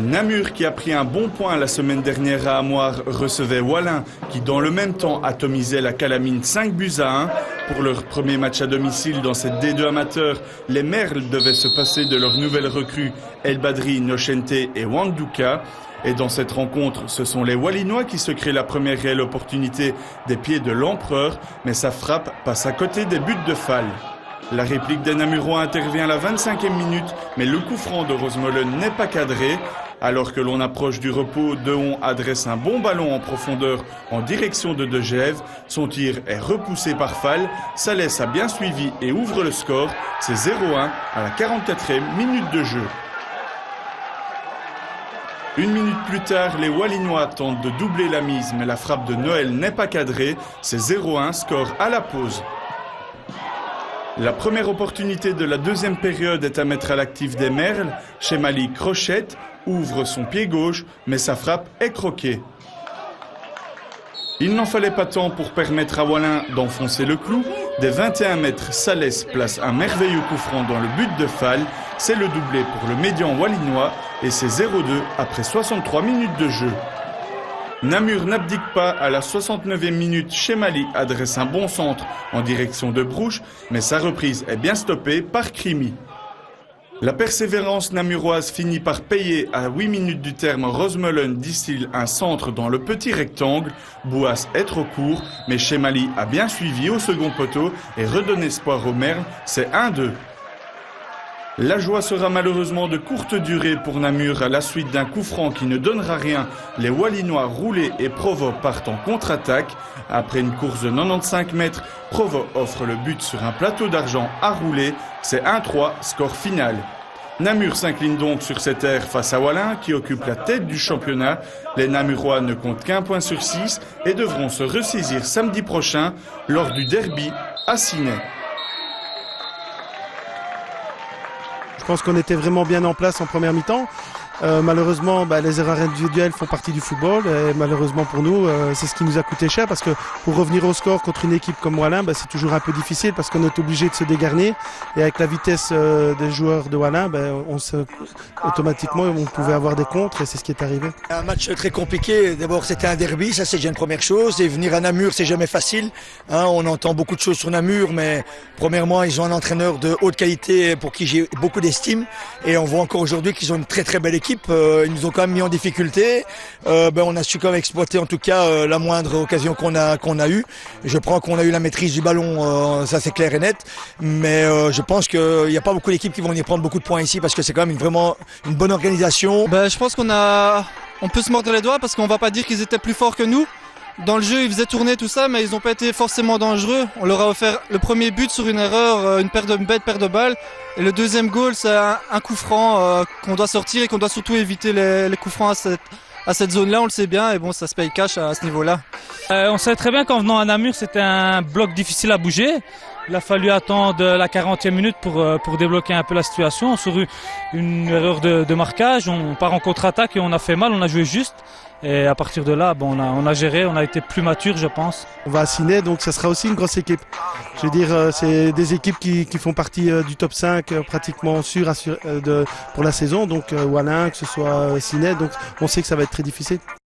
Namur, qui a pris un bon point la semaine dernière à Amoir, recevait Wallin, qui dans le même temps atomisait la Calamine 5-1. Pour leur premier match à domicile dans cette D2 amateur, les Merles devaient se passer de leurs nouvelles recrues El Badri, Nochente et Wangduka. Et dans cette rencontre, ce sont les Wallinois qui se créent la première réelle opportunité des pieds de l'Empereur, mais sa frappe passe à côté des buts de Fall. La réplique des Namurois intervient à la 25e minute, mais le coup franc de Rosemolen n'est pas cadré. Alors que l'on approche du repos, Dehon adresse un bon ballon en profondeur en direction de De Gève. Son tir est repoussé par Fall. Salès a bien suivi et ouvre le score. C'est 0-1 à la 44e minute de jeu. Une minute plus tard, les Wallinois tentent de doubler la mise, mais la frappe de Noël n'est pas cadrée. C'est 0-1, score à la pause. La première opportunité de la deuxième période est à mettre à l'actif des Merles. Chemali crochette, ouvre son pied gauche, mais sa frappe est croquée. Il n'en fallait pas tant pour permettre à Wallin d'enfoncer le clou. Des 21 mètres, Salès place un merveilleux coup franc dans le but de Fall. C'est le doublé pour le médian wallinois et c'est 0-2 après 63 minutes de jeu. Namur n'abdique pas. À la 69e minute, Chemali adresse un bon centre en direction de Brouche, mais sa reprise est bien stoppée par Crimi. La persévérance namuroise finit par payer. À 8 minutes du terme, Rosemolen distille un centre dans le petit rectangle. Bouas est trop court, mais Chemali a bien suivi au second poteau et redonne espoir aux Merles. C'est 1-2. La joie sera malheureusement de courte durée pour Namur à la suite d'un coup franc qui ne donnera rien. Les Wallinois roulés et Provo partent en contre-attaque. Après une course de 95 mètres, Provo offre le but sur un plateau d'argent à rouler. C'est 1-3, score final. Namur s'incline donc sur cette ère face à Wallin qui occupe la tête du championnat. Les Namurois ne comptent qu'1 point sur 6 et devront se ressaisir samedi prochain lors du derby à Ciney. Je pense qu'on était vraiment bien en place en première mi-temps. Malheureusement, les erreurs individuelles font partie du football. Et malheureusement pour nous, c'est ce qui nous a coûté cher parce que pour revenir au score contre une équipe comme Wallin, c'est toujours un peu difficile parce qu'on est obligé de se dégarner. Et avec la vitesse des joueurs de Wallin, automatiquement, on pouvait avoir des contres et c'est ce qui est arrivé. Un match très compliqué. D'abord, c'était un derby, ça c'est déjà une première chose. Et venir à Namur, c'est jamais facile. On entend beaucoup de choses sur Namur, mais premièrement, ils ont un entraîneur de haute qualité pour qui j'ai beaucoup d'estime. Et on voit encore aujourd'hui qu'ils ont une très très belle équipe. Ils nous ont quand même mis en difficulté. On a su quand même exploiter en tout cas la moindre occasion qu'on a eue. Je prends qu'on a eu la maîtrise du ballon, ça c'est clair et net. Mais je pense qu'il n'y a pas beaucoup d'équipes qui vont venir prendre beaucoup de points ici parce que c'est quand même vraiment une bonne organisation. Je pense on peut se mordre les doigts parce qu'on va pas dire qu'ils étaient plus forts que nous. Dans le jeu, ils faisaient tourner tout ça, mais ils n'ont pas été forcément dangereux. On leur a offert le premier but sur une erreur, une bête paire de balles. Et le deuxième goal, c'est un coup franc qu'on doit sortir et qu'on doit surtout éviter les coups francs à cette zone-là. On le sait bien et bon, ça se paye cash à ce niveau-là. On savait très bien qu'en venant à Namur, c'était un bloc difficile à bouger. Il a fallu attendre la 40e minute pour débloquer un peu la situation. Sur une erreur de marquage, on part en contre-attaque et on a fait mal, on a joué juste. Et à partir de là, on a géré, on a été plus mature, je pense. On va à Ciney, donc ça sera aussi une grosse équipe. Je veux dire, c'est des équipes qui font partie du top 5 pratiquement sûr pour la saison. Donc Wallin, que ce soit Ciney, donc on sait que ça va être très difficile.